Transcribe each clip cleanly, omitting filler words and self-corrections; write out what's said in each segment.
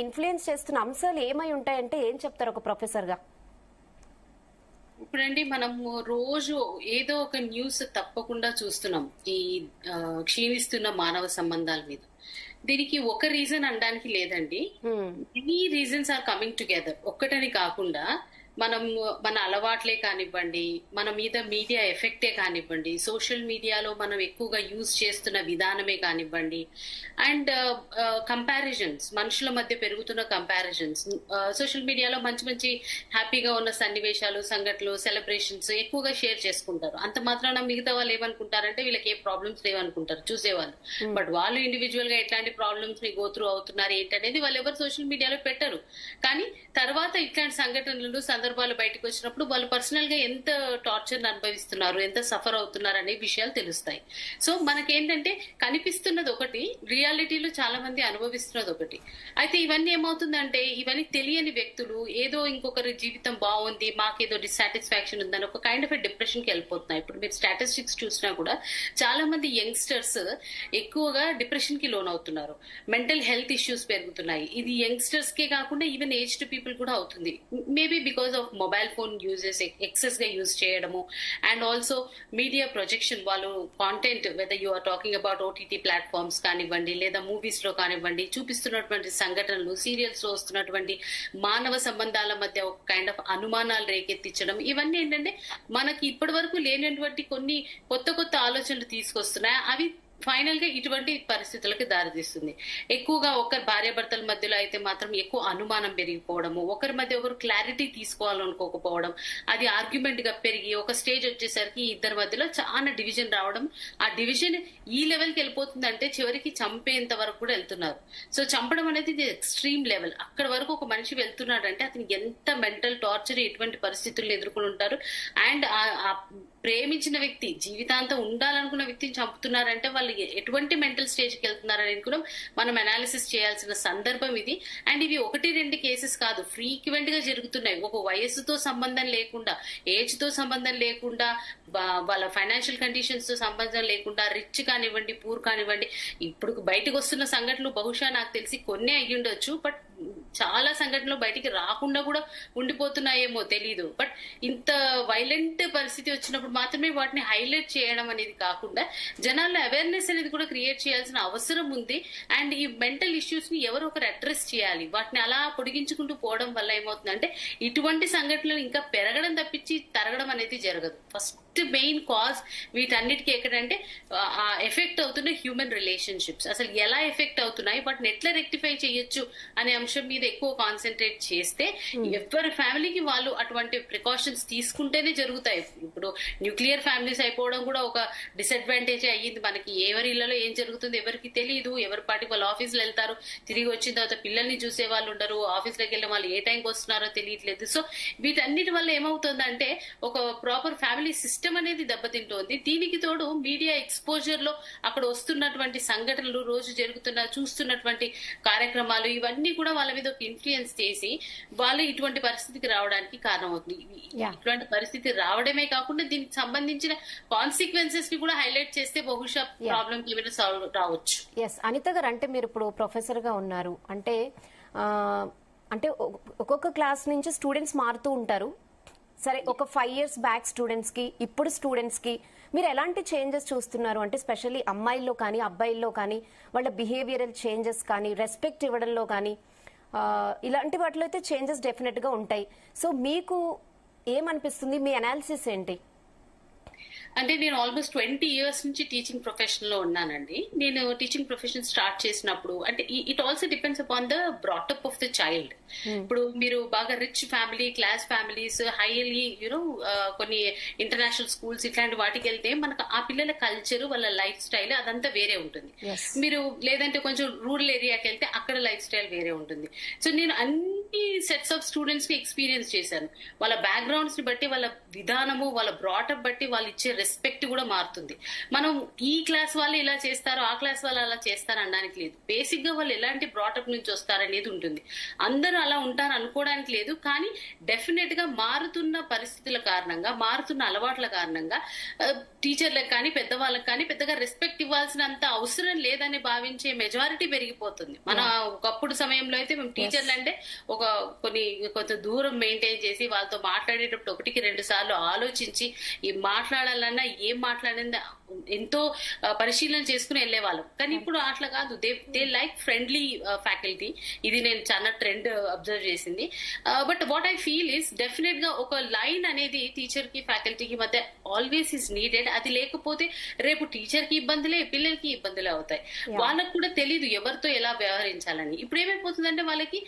Influence చేస్తున్న అంశాలు ఏమై ఉంటాయంటే ఏం చెప్తారు ఒక ప్రొఫెసర్ గా? ఇప్పుడండి మనము రోజు ఏదో ఒక న్యూస్ తప్పకుండా చూస్తున్నాం ఈ క్షీణిస్తున్న మానవ సంబంధాల మీద. దీనికి ఒక రీజన్ అనడానికి లేదండి. Many reasons are coming together. ఒక్కటని కాకుండా మనం మన అలవాట్లే కానివ్వండి, మన మీద మీడియా ఎఫెక్టే కానివ్వండి, సోషల్ మీడియాలో మనం ఎక్కువగా యూజ్ చేస్తున్న విధానమే కానివ్వండి, అండ్ కంపారిజన్స్, మనుషుల మధ్య పెరుగుతున్న కంపారిజన్స్. సోషల్ మీడియాలో మంచి మంచి హ్యాపీగా ఉన్న సన్నివేశాలు, సంఘటనలు, సెలబ్రేషన్స్ ఎక్కువగా షేర్ చేసుకుంటారు. అంత మాత్రాన మిగతా వాళ్ళు ఏమనుకుంటారంటే వీళ్ళకి ఏ ప్రాబ్లమ్స్ లేవనుకుంటారు చూసేవాళ్ళు. బట్ వాళ్ళు ఇండివిజువల్ గా ఎట్లాంటి ప్రాబ్లమ్స్ ని గో త్రూ అవుతున్నారు ఏంటనేది వాళ్ళు ఎవరు సోషల్ మీడియాలో పెట్టరు. కానీ తర్వాత ఇట్లాంటి సంఘటనలు, సందర్భాలు బయటకు వచ్చినప్పుడు వాళ్ళు పర్సనల్ గా ఎంత టార్చర్ అనుభవిస్తున్నారు, ఎంత సఫర్ అవుతున్నారు అనే విషయాలు తెలుస్తాయి. సో మనకేంటంటే కనిపిస్తున్నది ఒకటి, రియాలిటీలో చాలా మంది అనుభవిస్తున్నది ఒకటి. అయితే ఇవన్నీ ఏమవుతుందంటే ఇవన్నీ తెలియని వ్యక్తులు ఏదో ఇంకొకరి జీవితం బాగుంది, మాకేదో డిస్సాటిస్ఫాక్షన్ ఉందని ఒక కైండ్ ఆఫ్ డిప్రెషన్ కి వెళ్ళిపోతున్నాయి. ఇప్పుడు మీరు స్టాటిస్టిక్స్ చూసినా కూడా చాలా మంది యంగ్స్టర్స్ ఎక్కువగా డిప్రెషన్ కి లోన్ అవుతున్నారు. మెంటల్ హెల్త్ ఇష్యూస్ పెరుగుతున్నాయి. ఇది యంగ్స్టర్స్ కే కాకుండా ఈవెన్ ఏజ్డ్ పీపుల్ కూడా అవుతుంది. Maybe because of mobile phone uses excess గా యూజ్ చేయడము, అండ్ ఆల్సో మీడియా ప్రొజెక్షన్. వాళ్ళు content whether you are talking about OTT platforms కానివ్వండి, లేదా మూవీస్ లో కానివ్వండి, చూపిస్తున్నటువంటి సంఘటనలు, సీరియల్స్ లో వస్తున్నటువంటి మానవ సంబంధాల మధ్య ఒక కైండ్ ఆఫ్ అనుమానాలు రేకెత్తించడం, ఇవన్నీ ఏంటంటే మనకి ఇప్పటి వరకు లేనటువంటి కొన్ని కొత్త కొత్త ఆలోచనలు తీసుకొస్తున్నాయి. అవి ఫైనల్ గా ఇటువంటి పరిస్థితులకి దారితీస్తుంది. ఎక్కువగా ఒకరి భార్యాభర్తల మధ్యలో అయితే మాత్రం ఎక్కువ అనుమానం పెరిగిపోవడము, ఒకరి మధ్య ఒకరు క్లారిటీ తీసుకోవాలనుకోకపోవడం, అది ఆర్గ్యుమెంట్ గా పెరిగి ఒక స్టేజ్ వచ్చేసరికి ఇద్దరి మధ్యలో చాలా డివిజన్ రావడం. ఆ డివిజన్ ఈ లెవెల్ కి వెళ్ళిపోతుందంటే చివరికి చంపేంత వరకు కూడా వెళ్తున్నారు. సో చంపడం అనేది ఇది ఎక్స్ట్రీమ్ లెవెల్. అక్కడ వరకు ఒక మనిషి వెళ్తున్నాడంటే అతనికి ఎంత మెంటల్ టార్చర్, ఎటువంటి పరిస్థితులను ఎదుర్కొని ఉంటారు. అండ్ ప్రేమించిన వ్యక్తి, జీవితాంతం ఉండాలనుకున్న వ్యక్తిని చంపుతున్నారంటే వాళ్ళు ఎటువంటి మెంటల్ స్టేజ్కి వెళ్తున్నారని కూడా మనం అనాలిసిస్ చేయాల్సిన సందర్భం ఇది. అండ్ ఇవి 1-2 కేసెస్ కాదు, ఫ్రీక్వెంట్ గా జరుగుతున్నాయి. ఒక వయస్సుతో సంబంధం లేకుండా, ఏజ్ తో సంబంధం లేకుండా, వాళ్ళ ఫైనాన్షియల్ కండిషన్స్ తో సంబంధం లేకుండా, రిచ్ కానివ్వండి, పూర్ కానివ్వండి, ఇప్పుడు బయటకు వస్తున్న సంఘటనలు బహుశా నాకు తెలిసి కొన్ని అయ్యుండొచ్చు. బట్ చాలా సంఘటనలు బయటికి రాకుండా కూడా ఉండిపోతున్నాయేమో తెలీదు. బట్ ఇంత వైలెంట్ పరిస్థితి వచ్చినప్పుడు మాత్రమే వాటిని హైలైట్ చేయడం అనేది కాకుండా జనాల్లో అవేర్నెస్ అనేది కూడా క్రియేట్ చేయాల్సిన అవసరం ఉంది. అండ్ ఈ మెంటల్ ఇష్యూస్ ని ఎవరో ఒకరు అడ్రస్ చేయాలి. వాటిని అలా పొడిగించుకుంటూ పోవడం వల్ల ఏమవుతుందంటే ఇటువంటి సంఘటనలు ఇంకా పెరగడం తప్పించి తరగడం అనేది జరగదు. ఫస్ట్ మెయిన్ కాజ్ వీటన్నిటికీ ఎక్కడంటే ఎఫెక్ట్ అవుతున్న హ్యూమన్ రిలేషన్షిప్స్ అసలు ఎలా ఎఫెక్ట్ అవుతున్నాయి, వాటిని ఎట్లా రెక్టిఫై చేయొచ్చు అనే అంశం మీద ఎక్కువ కాన్సన్ట్రేట్ చేస్తే ఎవరి ఫ్యామిలీకి వాళ్ళు అటువంటి ప్రికాషన్స్ తీసుకుంటేనే జరుగుతాయి. ఇప్పుడు న్యూక్లియర్ ఫ్యామిలీస్ అయిపోవడం కూడా ఒక డిసడ్వాంటేజ్ అయ్యింది మనకి. ఎవరి ఇళ్లలో ఏం జరుగుతుందో ఎవరికి తెలియదు. ఎవరి పాటికి వాళ్ళు ఆఫీసులు వెళ్తారు, తిరిగి వచ్చిన తర్వాత పిల్లల్ని చూసే వాళ్ళు ఉండరు, ఆఫీస్లోకి వెళ్ళిన వాళ్ళు ఏ టైంకి వస్తున్నారో తెలియట్లేదు. సో వీటన్నిటి వల్ల ఏమవుతుందంటే ఒక ప్రాపర్ ఫ్యామిలీ సిస్టమ్ అనేది దెబ్బతింటోంది. దీనికి తోడు మీడియా ఎక్స్పోజర్ లో అక్కడ వస్తున్నటువంటి సంఘటనలు, రోజు చూస్తున్నటువంటి కార్యక్రమాలు, ఇవన్నీ కూడా వాళ్ళ మీద ఒక ఇన్ఫ్లుయెన్స్ చేసి వాళ్ళు ఇటువంటి పరిస్థితికి రావడానికి కారణమవుతుంది. ఇటువంటి పరిస్థితి రావడమే కాకుండా దీనికి సంబంధించిన కాన్సిక్వెన్సెస్ ని కూడా హైలైట్ చేస్తే బహుశా ప్రాబ్లం ఏమైనా సాల్వ్ రావచ్చు. అనిత గారు, అంటే మీరు ఇప్పుడు ప్రొఫెసర్ గా ఉన్నారు అంటే అంటే ఒక్కొక్క క్లాస్ నుంచి స్టూడెంట్స్ మారుతూ ఉంటారు. సరే, ఒక 5 years బ్యాక్ స్టూడెంట్స్ కి ఇప్పుడు స్టూడెంట్స్ కి మీరు ఎలాంటి చేంజెస్ చూస్తున్నారు? అంటే స్పెషల్లీ అమ్మాయిల్లో కానీ అబ్బాయిల్లో కానీ వాళ్ళ బిహేవియరల్ చేంజెస్ కానీ, రెస్పెక్ట్ ఇవ్వడంలో కానీ, ఇలాంటి వాటిలో అయితే చేంజెస్ డెఫినెట్ గా ఉంటాయి. సో మీకు ఏమనిపిస్తుంది? మీ అనాలిసిస్ ఏంటి? అంటే నేను ఆల్మోస్ట్ 20 years నుంచి టీచింగ్ ప్రొఫెషన్ లో ఉన్నానండి. నేను టీచింగ్ ప్రొఫెషన్ స్టార్ట్ చేసినప్పుడు అంటే it also depends upon the brought up of the child. ఇప్పుడు మీరు బాగా rich family, class families, highly కొన్ని ఇంటర్నేషనల్ స్కూల్స్ ఇట్లాంటి వాటికి వెళ్తే మనకు ఆ పిల్లల కల్చర్, వాళ్ళ లైఫ్ స్టైల్ అదంతా వేరే ఉంటుంది. మీరు లేదంటే కొంచెం రూరల్ ఏరియాకి వెళ్తే అక్కడ లైఫ్ స్టైల్ వేరే ఉంటుంది. సో నేను అన్ని అన్ని సెట్స్ ఆఫ్ స్టూడెంట్స్ ని ఎక్స్పీరియన్స్ చేశాను. వాళ్ళ బ్యాక్గ్రౌండ్స్ ని బట్టి, వాళ్ళ విధానము, వాళ్ళ బ్రాటప్ బట్టి వాళ్ళు ఇచ్చే రెస్పెక్ట్ కూడా మారుతుంది. మనం ఈ క్లాస్ వాళ్ళు ఇలా చేస్తారు, ఆ క్లాస్ వాళ్ళు అలా చేస్తారు అనడానికి లేదు. బేసిక్ గా వాళ్ళు ఎలాంటి బ్రాటప్ నుంచి వస్తారనేది ఉంటుంది. అందరూ అలా ఉంటారు అనుకోవడానికి లేదు. కానీ డెఫినెట్ గా మారుతున్న పరిస్థితుల కారణంగా, మారుతున్న అలవాట్ల కారణంగా టీచర్లకు కానీ పెద్దవాళ్ళకి కానీ పెద్దగా రెస్పెక్ట్ ఇవ్వాల్సినంత అవసరం లేదని భావించే మెజారిటీ పెరిగిపోతుంది. మన ఒకప్పుడు సమయంలో అయితే మేము టీచర్లు అంటే కొంత దూరం మెయింటైన్ చేసి వాళ్ళతో మాట్లాడేటప్పుడు 1-2 సార్లు ఆలోచించి ఈ మాట్లాడాలన్నా ఏం మాట్లాడిందా ఎంతో పరిశీలన చేసుకుని వెళ్ళేవాళ్ళం. కానీ ఇప్పుడు అట్లా కాదు. They like friendly faculty. ఇది నేను చాలా ట్రెండ్ అబ్జర్వ్ చేసింది. But what I feel is definite గా ఒక లైన్ అనేది టీచర్ కి ఫ్యాకల్టీకి మధ్య ఆల్వేస్ ఈస్ నీడెడ్. అది లేకపోతే రేపు టీచర్ కి ఇబ్బందులే, పిల్లలకి ఇబ్బందులే అవుతాయి. వాళ్ళకు కూడా తెలీదు ఎవరితో ఎలా వ్యవహరించాలని. ఇప్పుడు ఏమైపోతుందంటే వాళ్ళకి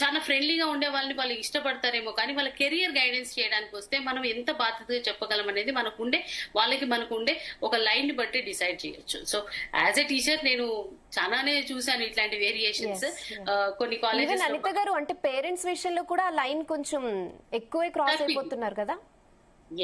చాలా ఫ్రెండ్లీగా ఉండే వాళ్ళని వాళ్ళు ఇష్టపడతారేమో, కానీ వాళ్ళ కెరియర్ గైడెన్స్ చేయడానికి వస్తే మనం ఎంత బాధ్యతగా చెప్పగలం అనేది మనకుండే ఒక లైన్ ని బట్టి డిసైడ్ చేయొచ్చు. సో యాజ్ ఎ టీచర్ నేను చాలానే చూసాను ఇట్లాంటి వేరియేషన్స్ కొన్ని కాలేజెస్. అనిత గారు, అంటే పేరెంట్స్ విషయంలో కూడా లైన్ కొంచెం ఎక్కువే క్రాస్ అయిపోతున్నారు కదా?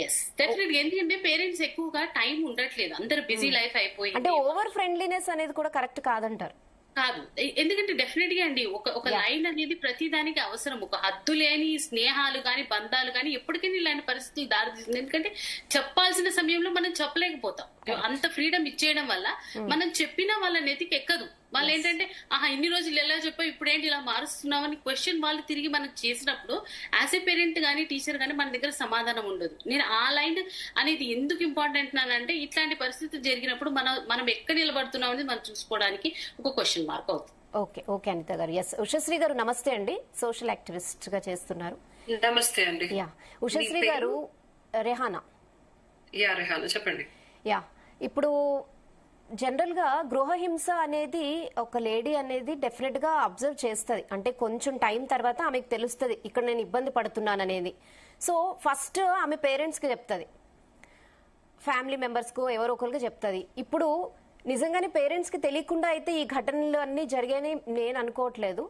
Yes, definite. ఎందుకంటే పేరెంట్స్ ఎక్కువగా టైం ఉండట్లేదు, అందరు బిజీ లైఫ్ అయిపోయి. అంటే ఓవర్ ఫ్రెండ్లీనెస్ అనేది కూడా కరెక్ట్ కాదంటారు? కాదు. ఎందుకంటే డెఫినెట్ గా అండి ఒక లైన్ అనేది ప్రతి దానికి అవసరం. ఒక హద్దు లేని స్నేహాలు కానీ బంధాలు కానీ ఎప్పటికైనా ఇలాంటి పరిస్థితులు దారితీస్తుంది. ఎందుకంటే చెప్పాల్సిన సమయంలో మనం చెప్పలేకపోతాం. అంత ఫ్రీడమ్ ఇచ్చేయడం వల్ల మనం చెప్పినా వాళ్ళ నెతికి ఎక్కదు. వాళ్ళు ఏంటంటే ఇన్ని రోజులు ఎలా చెప్పావు, ఇప్పుడేంటి ఇలా మారుస్తున్నావు అని క్వశ్చన్ వాళ్ళు తిరిగి మనం చేసినప్పుడు యాజ్ ఏ పేరెంట్ గానీ టీచర్ గానీ మన దగ్గర సమాధానం ఉండదు. నేను ఆ లైన్ అనేది ఎందుకు ఇంపార్టెంట్ అంటే ఇట్లాంటి పరిస్థితులు జరిగినప్పుడు మనం ఎక్కడ నిలబడుతున్నాం అనేది మనం చూసుకోవడానికి ఒక క్వశ్చన్ మార్క్ అవుతుంది. ఓకే అనిత గారు. ఎస్, ఉషశ్రీ గారు నమస్తే అండి. సోషల్ యాక్టివిస్ట్ గా చేస్తున్నారు. నమస్తే అండి. ఉషశ్రీ గారు, రెహానా చెప్పండి. ఇప్పుడు జనరల్ గా గృహహింస అనేది ఒక లేడీ అనేది డెఫినెట్ గా అబ్జర్వ్ చేస్తుంది. అంటే కొంచెం టైం తర్వాత ఆమెకు తెలుస్తుంది ఇక్కడ నేను ఇబ్బంది పడుతున్నాను అనేది. సో ఫస్ట్ ఆమె పేరెంట్స్ కి చెప్తుంది, ఫ్యామిలీ మెంబర్స్ కు ఎవరో ఒకరికి చెప్తుంది. ఇప్పుడు నిజంగానే పేరెంట్స్ కి తెలియకుండా అయితే ఈ ఘటనలు అన్ని జరిగాయని నేను అనుకోవట్లేదు.